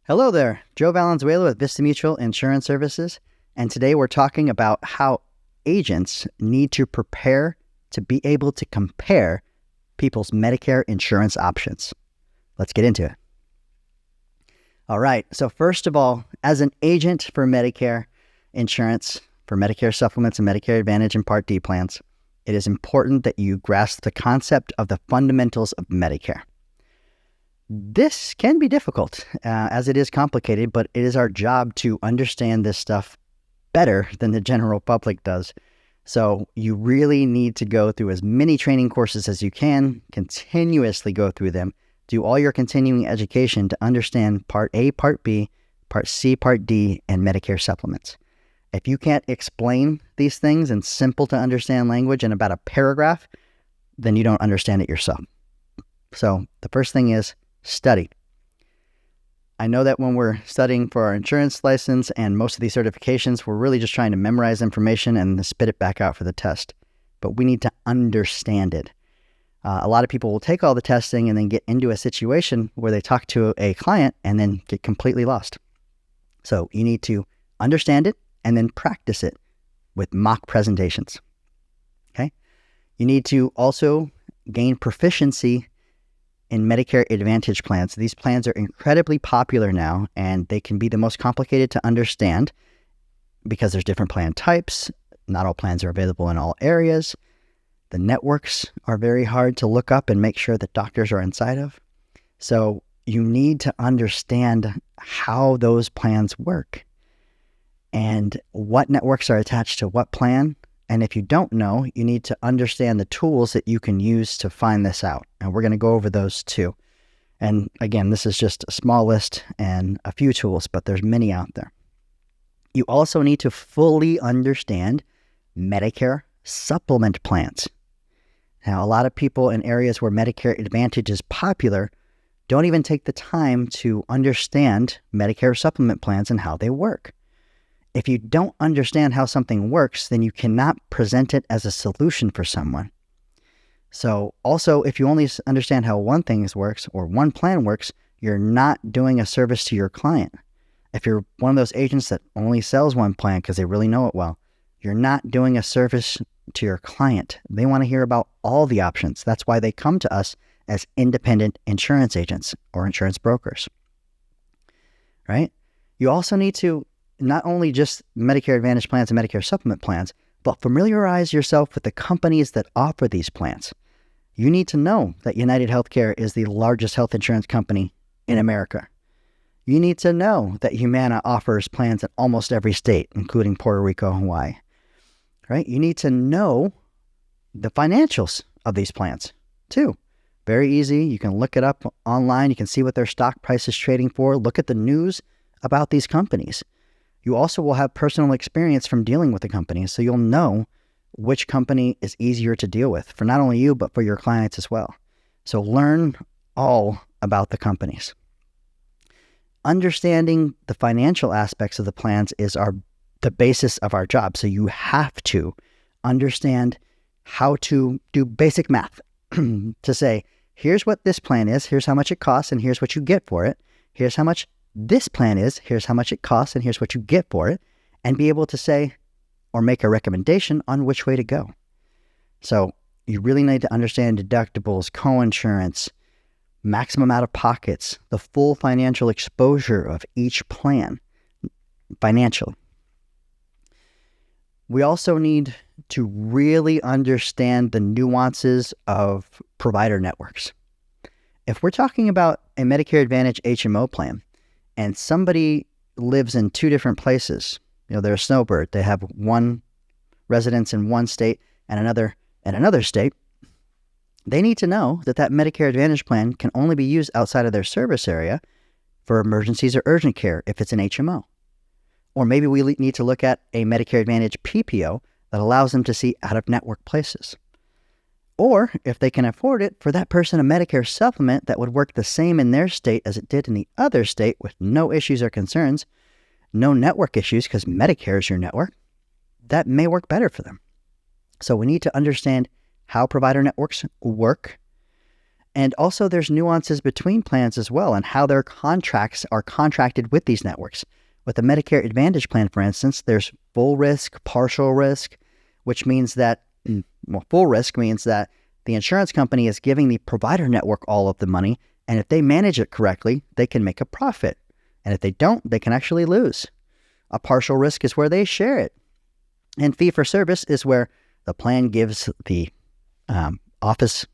Hello there, Joe Valenzuela with Vista Mutual Insurance Services, and today we're talking about how agents need to prepare to be able to compare people's Medicare insurance options. Let's get into it. All right, so first of all, as an agent for Medicare insurance, for Medicare supplements and Medicare Advantage and Part D plans, it is important that you grasp the concept of the fundamentals of Medicare. This can be difficult as it is complicated, but it is our job to understand this stuff better than the general public does. So you really need to go through as many training courses as you can, continuously go through them, do all your continuing education to understand Part A, Part B, Part C, Part D, and Medicare supplements. If you can't explain these things in simple to understand language in about a paragraph, then you don't understand it yourself. So the first thing is study. I know that when we're studying for our insurance license and most of these certifications, we're really just trying to memorize information and spit it back out for the test. But we need to understand it. A lot of people will take all the testing and then get into a situation where they talk to a client and then get completely lost. So you need to understand it and then practice it with mock presentations. Okay? You need to also gain proficiency in Medicare Advantage plans. These plans are incredibly popular now, and they can be the most complicated to understand because there's different plan types. Not all plans are available in all areas. The networks are very hard to look up and make sure that doctors are inside of. So you need to understand how those plans work and what networks are attached to what plan. And if you don't know, you need to understand the tools that you can use to find this out. And we're going to go over those too. And again, this is just a small list and a few tools, but there's many out there. You also need to fully understand Medicare supplement plans. Now, a lot of people in areas where Medicare Advantage is popular don't even take the time to understand Medicare supplement plans and how they work. If you don't understand how something works, then you cannot present it as a solution for someone. So also, if you only understand how one thing works or one plan works, you're not doing a service to your client. If you're one of those agents that only sells one plan because they really know it well, you're not doing a service to your client. They want to hear about all the options. That's why they come to us as independent insurance agents or insurance brokers, right? You also need to not only just Medicare Advantage plans and Medicare supplement plans, but familiarize yourself with the companies that offer these plans. You need to know that United Healthcare is the largest health insurance company in America. You need to know that Humana offers plans in almost every state, including Puerto Rico and Hawaii. Right? You need to know the financials of these plans too. Very easy. You can look it up online. You can see what their stock price is trading for. Look at the news about these companies. You also will have personal experience from dealing with the companies, so you'll know which company is easier to deal with for not only you, but for your clients as well. So learn all about the companies. Understanding the financial aspects of the plans is the basis of our job. So you have to understand how to do basic math to say, here's what this plan is, here's how much it costs, and here's what you get for it. Here's how much this plan is, here's how much it costs, and here's what you get for it, and be able to say or make a recommendation on which way to go. So you really need to understand deductibles, coinsurance, maximum out-of-pockets, the full financial exposure of each plan, financial. We also need to really understand the nuances of provider networks. If we're talking about a Medicare Advantage HMO plan, and somebody lives in two different places, they're a snowbird, they have one residence in one state and another in another state, they need to know that that Medicare Advantage plan can only be used outside of their service area for emergencies or urgent care if it's an HMO. Or maybe we need to look at a Medicare Advantage PPO that allows them to see out-of-network places. Or, if they can afford it, for that person a Medicare supplement that would work the same in their state as it did in the other state with no issues or concerns, no network issues because Medicare is your network, that may work better for them. So we need to understand how provider networks work And also there's nuances between plans as well and how their contracts are contracted with these networks. With the Medicare Advantage plan, for instance, there's full risk, partial risk, which means that, full risk means that the insurance company is giving the provider network all of the money, and if they manage it correctly, they can make a profit. And if they don't, they can actually lose. A partial risk is where they share it. And fee for service is where the plan gives the office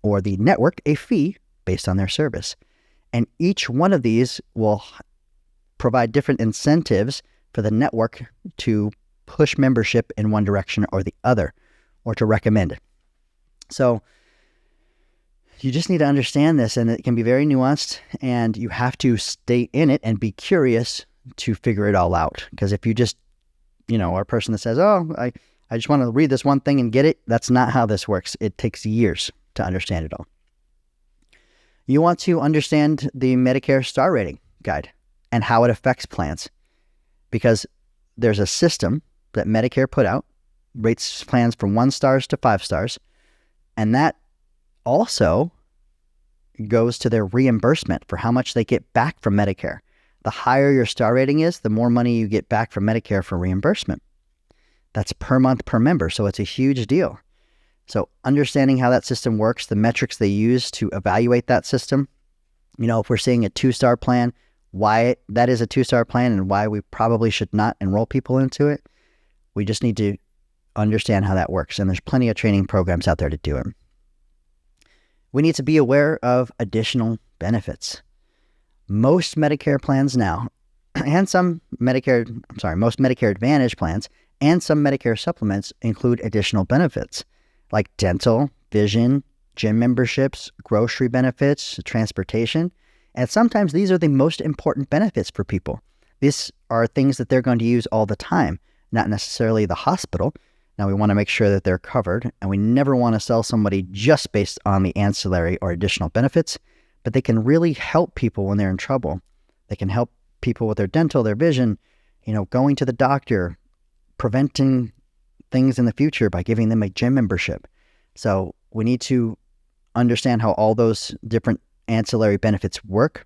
or the network a fee based on their service. And each one of these will provide different incentives for the network to push membership in one direction or the other, or to recommend it. So you just need to understand this, and it can be very nuanced, and you have to stay in it and be curious to figure it all out. Because if you just, are a person that says, I just want to read this one thing and get it, that's not how this works. It takes years to understand it all. You want to understand the Medicare Star Rating Guide and how it affects plans, because there's a system that Medicare put out, rates plans from 1 stars to 5 stars, and that also goes to their reimbursement for how much they get back from Medicare. The higher your star rating is, the more money you get back from Medicare for reimbursement. That's per month per member, so it's a huge deal. So understanding how that system works, the metrics they use to evaluate that system, if we're seeing a 2-star plan, why that is a 2-star plan and why we probably should not enroll people into it, we just need to understand how that works. And there's plenty of training programs out there to do it. We need to be aware of additional benefits. Most Medicare plans now, and most Medicare Advantage plans and some Medicare supplements include additional benefits like dental, vision, gym memberships, grocery benefits, transportation. And sometimes these are the most important benefits for people. These are things that they're going to use all the time, not necessarily the hospital. Now, we want to make sure that they're covered, and we never want to sell somebody just based on the ancillary or additional benefits, but they can really help people when they're in trouble. They can help people with their dental, their vision, going to the doctor, preventing things in the future by giving them a gym membership. So we need to understand how all those different ancillary benefits work.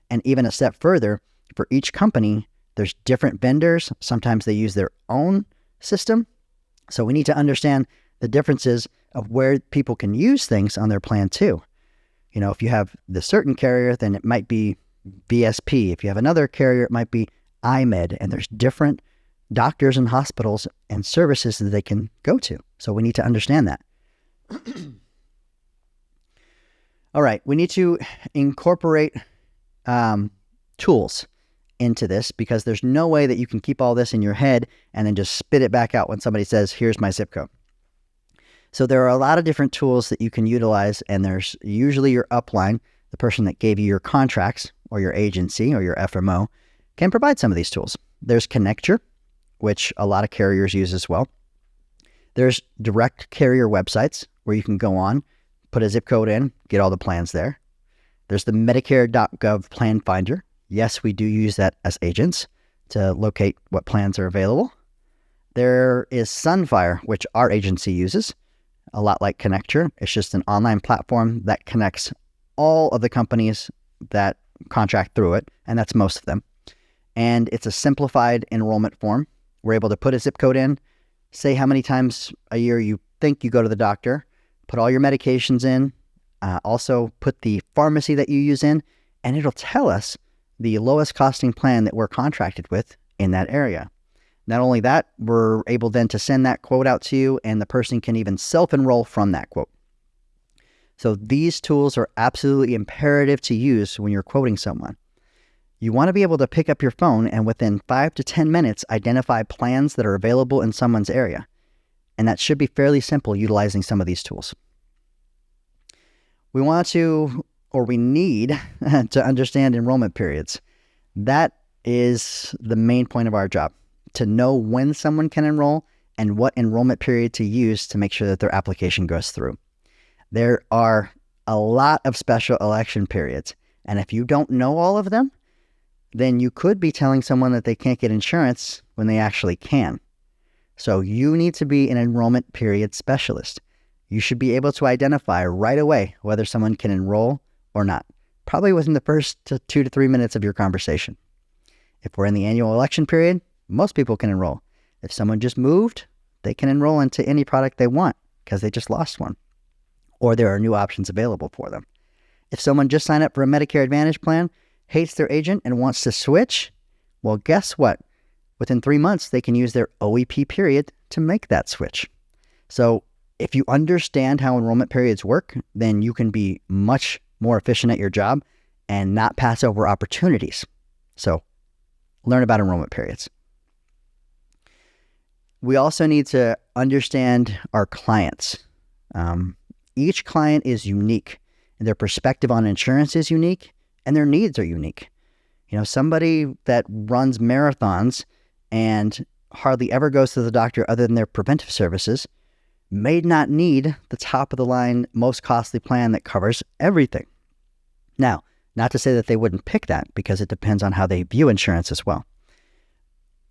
And even a step further, for each company, there's different vendors. Sometimes they use their own system. So we need to understand the differences of where people can use things on their plan too. If you have the certain carrier, then it might be VSP. If you have another carrier, it might be iMed. And there's different doctors and hospitals and services that they can go to. So we need to understand that. All right, we need to incorporate tools into this, because there's no way that you can keep all this in your head and then just spit it back out when somebody says, here's my zip code. So there are a lot of different tools that you can utilize, and there's usually your upline, the person that gave you your contracts or your agency or your FMO, can provide some of these tools. There's Connecture, which a lot of carriers use as well. There's direct carrier websites where you can go on, put a zip code in, get all the plans there. There's the Medicare.gov Plan Finder. Yes, we do use that as agents to locate what plans are available. There is Sunfire, which our agency uses, a lot like Connecture. It's just an online platform that connects all of the companies that contract through it, and that's most of them. And it's a simplified enrollment form. We're able to put a zip code in, say how many times a year you think you go to the doctor, put all your medications in, also put the pharmacy that you use in, and it'll tell us the lowest costing plan that we're contracted with in that area. Not only that, we're able then to send that quote out to you, and the person can even self-enroll from that quote. So these tools are absolutely imperative to use when you're quoting someone. You want to be able to pick up your phone and within 5 to 10 minutes identify plans that are available in someone's area. And that should be fairly simple utilizing some of these tools. We need to understand enrollment periods. That is the main point of our job, to know when someone can enroll and what enrollment period to use to make sure that their application goes through. There are a lot of special election periods, and if you don't know all of them, then you could be telling someone that they can't get insurance when they actually can. So you need to be an enrollment period specialist. you should be able to identify right away whether someone can enroll or not, probably within the first 2 to 3 minutes of your conversation. If we're in the annual election period, most people can enroll. If someone just moved, they can enroll into any product they want because they just lost one, or there are new options available for them. If someone just signed up for a Medicare Advantage plan, hates their agent, and wants to switch, well, guess what? Within 3 months, they can use their OEP period to make that switch. So if you understand how enrollment periods work, then you can be much more efficient at your job and not pass over opportunities. So learn about enrollment periods. We also need to understand our clients. Each client is unique, and their perspective on insurance is unique, and their needs are unique. Somebody that runs marathons and hardly ever goes to the doctor other than their preventive services may not need the top of the line, most costly plan that covers everything. Now, not to say that they wouldn't pick that, because it depends on how they view insurance as well.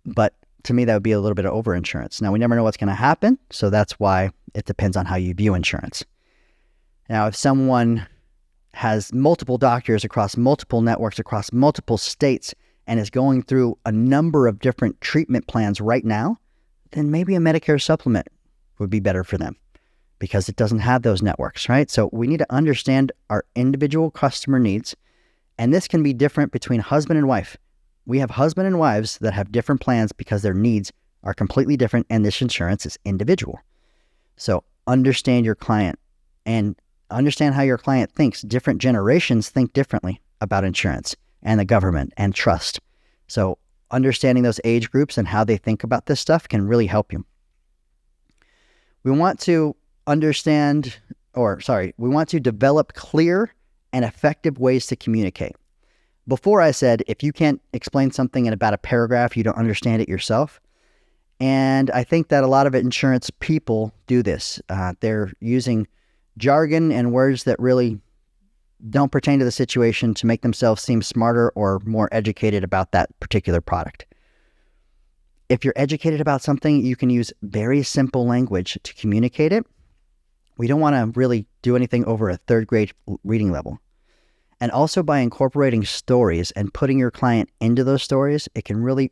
But to me, that would be a little bit of overinsurance. Now, we never know what's going to happen, so that's why it depends on how you view insurance. Now, if someone has multiple doctors across multiple networks, across multiple states, and is going through a number of different treatment plans right now, then maybe a Medicare supplement would be better for them because it doesn't have those networks, right? So we need to understand our individual customer needs, and this can be different between husband and wife. We have husband and wives that have different plans because their needs are completely different, and this insurance is individual. So understand your client and understand how your client thinks. Different generations think differently about insurance and the government and trust. So understanding those age groups and how they think about this stuff can really help you. We want to develop clear and effective ways to communicate. Before I said, if you can't explain something in about a paragraph, you don't understand it yourself. And I think that a lot of insurance people do this. They're using jargon and words that really don't pertain to the situation to make themselves seem smarter or more educated about that particular product. If you're educated about something, you can use very simple language to communicate it. We don't want to really do anything over a 3rd grade reading level. And also by incorporating stories and putting your client into those stories, it can really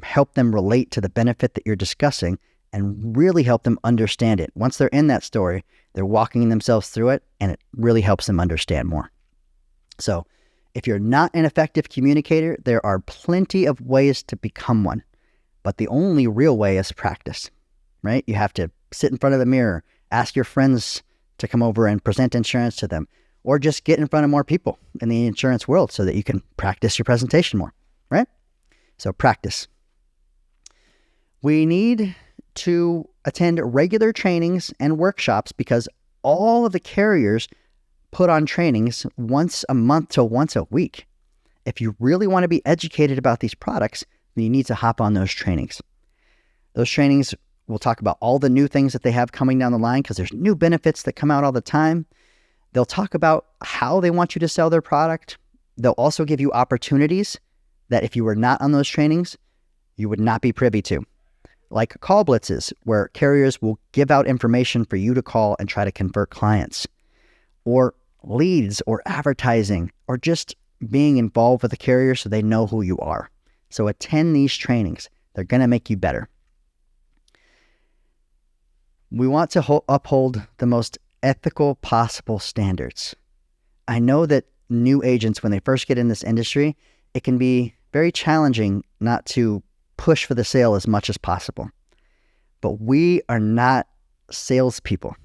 help them relate to the benefit that you're discussing and really help them understand it. Once they're in that story, they're walking themselves through it, and it really helps them understand more. So if you're not an effective communicator, there are plenty of ways to become one. But the only real way is practice, right? You have to sit in front of the mirror, ask your friends to come over and present insurance to them, or just get in front of more people in the insurance world so that you can practice your presentation more, right? So practice. We need to attend regular trainings and workshops because all of the carriers put on trainings once a month to once a week. If you really want to be educated about these products, then you need to hop on those trainings. Those trainings will talk about all the new things that they have coming down the line because there's new benefits that come out all the time. They'll talk about how they want you to sell their product. They'll also give you opportunities that if you were not on those trainings, you would not be privy to. Like call blitzes, where carriers will give out information for you to call and try to convert clients. Or leads, or advertising, or just being involved with the carrier so they know who you are. So attend these trainings. They're going to make you better. We want to uphold the most ethical possible standards. I know that new agents, when they first get in this industry, it can be very challenging not to push for the sale as much as possible. But we are not salespeople.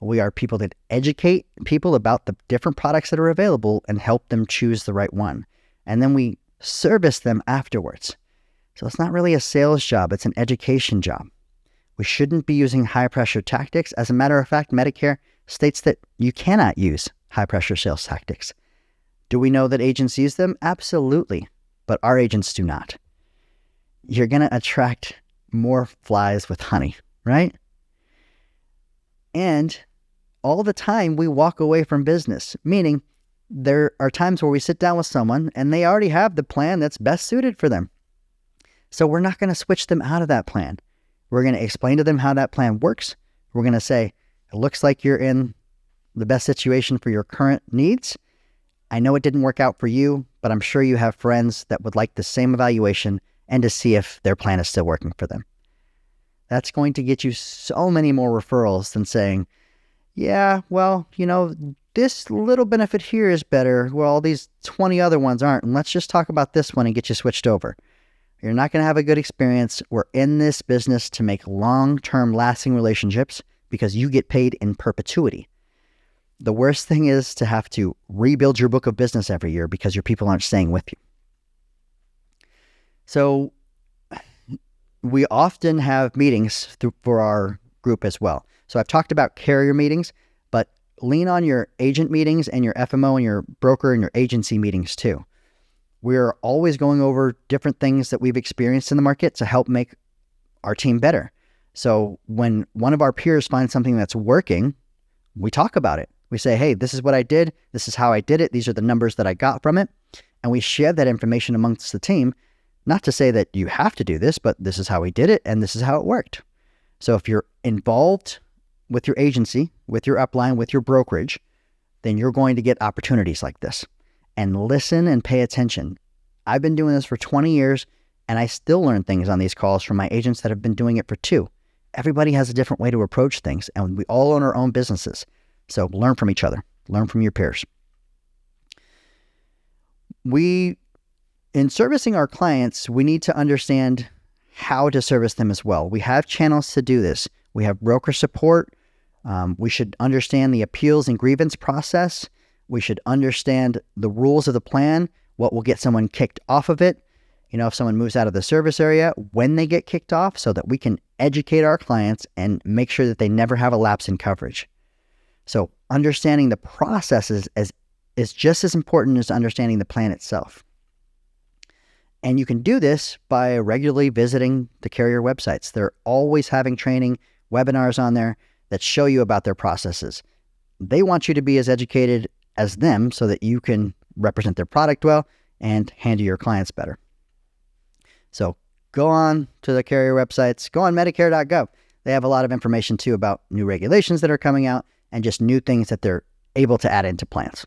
We are people that educate people about the different products that are available and help them choose the right one. And then we service them afterwards. So it's not really a sales job, it's an education job. We shouldn't be using high-pressure tactics. As a matter of fact, Medicare states that you cannot use high-pressure sales tactics. Do we know that agents use them? Absolutely. But our agents do not. You're going to attract more flies with honey, right? And all the time we walk away from business, meaning there are times where we sit down with someone and they already have the plan that's best suited for them. So we're not going to switch them out of that plan. We're going to explain to them how that plan works. We're going to say, looks like you're in the best situation for your current needs. I know it didn't work out for you, but I'm sure you have friends that would like the same evaluation and to see if their plan is still working for them. That's going to get you so many more referrals than saying, yeah, well, this little benefit here is better. Well, all these 20 other ones aren't. And let's just talk about this one and get you switched over. You're not going to have a good experience. We're in this business to make long-term lasting relationships because you get paid in perpetuity. The worst thing is to have to rebuild your book of business every year because your people aren't staying with you. So we often have meetings for our group as well. So I've talked about carrier meetings, but lean on your agent meetings and your FMO and your broker and your agency meetings too. We're always going over different things that we've experienced in the market to help make our team better. So when one of our peers finds something that's working, we talk about it. We say, hey, this is what I did. This is how I did it. These are the numbers that I got from it. And we share that information amongst the team, not to say that you have to do this, but this is how we did it and this is how it worked. So if you're involved with your agency, with your upline, with your brokerage, then you're going to get opportunities like this. And listen and pay attention. I've been doing this for 20 years and I still learn things on these calls from my agents that have been doing it for 2. Everybody has a different way to approach things and we all own our own businesses. So learn from each other, learn from your peers. In servicing our clients, we need to understand how to service them as well. We have channels to do this. We have broker support. We should understand the appeals and grievance process. We should understand the rules of the plan, what will get someone kicked off of it. If someone moves out of the service area, when they get kicked off, so that we can educate our clients and make sure that they never have a lapse in coverage. So understanding the processes is just as important as understanding the plan itself. And you can do this by regularly visiting the carrier websites. They're always having training, webinars on there that show you about their processes. They want you to be as educated as them so that you can represent their product well and handle your clients better. So go on to the carrier websites, go on Medicare.gov. They have a lot of information too about new regulations that are coming out and just new things that they're able to add into plans.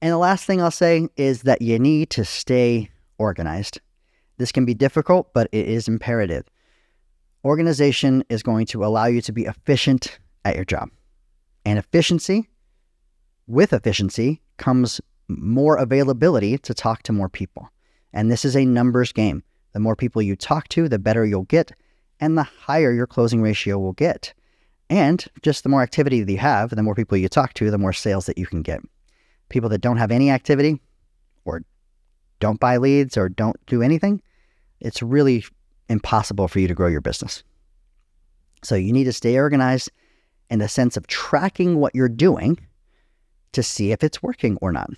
And the last thing I'll say is that you need to stay organized. This can be difficult, but it is imperative. Organization is going to allow you to be efficient at your job. And with efficiency comes more availability to talk to more people. And this is a numbers game. The more people you talk to, the better you'll get, and the higher your closing ratio will get. And just the more activity that you have, the more people you talk to, the more sales that you can get. People that don't have any activity or don't buy leads or don't do anything, it's really impossible for you to grow your business. So you need to stay organized in the sense of tracking what you're doing to see if it's working or not.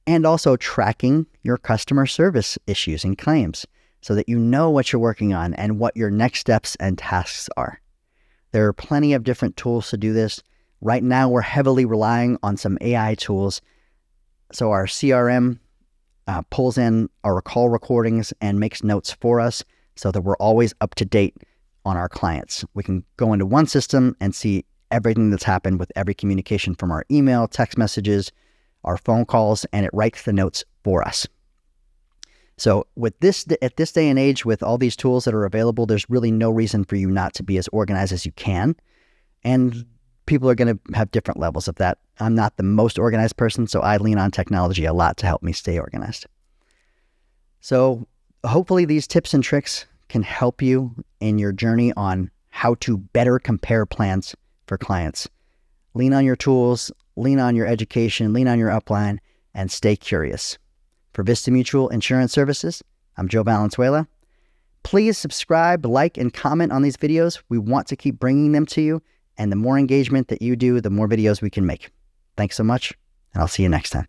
And also tracking your customer service issues and claims so that you know what you're working on and what your next steps and tasks are. There are plenty of different tools to do this. Right now, we're heavily relying on some AI tools. So our CRM pulls in our call recordings and makes notes for us so that we're always up to date on our clients. We can go into one system and see everything that's happened with every communication from our email, text messages, our phone calls, and it writes the notes for us. So at this day and age, with all these tools that are available, there's really no reason for you not to be as organized as you can. And people are going to have different levels of that. I'm not the most organized person, so I lean on technology a lot to help me stay organized. So hopefully these tips and tricks can help you in your journey on how to better compare plans for clients. Lean on your tools, lean on your education, lean on your upline, and stay curious. For Vista Mutual Insurance Services, I'm Joe Valenzuela. Please subscribe, like, and comment on these videos. We want to keep bringing them to you, and the more engagement that you do, the more videos we can make. Thanks so much, and I'll see you next time.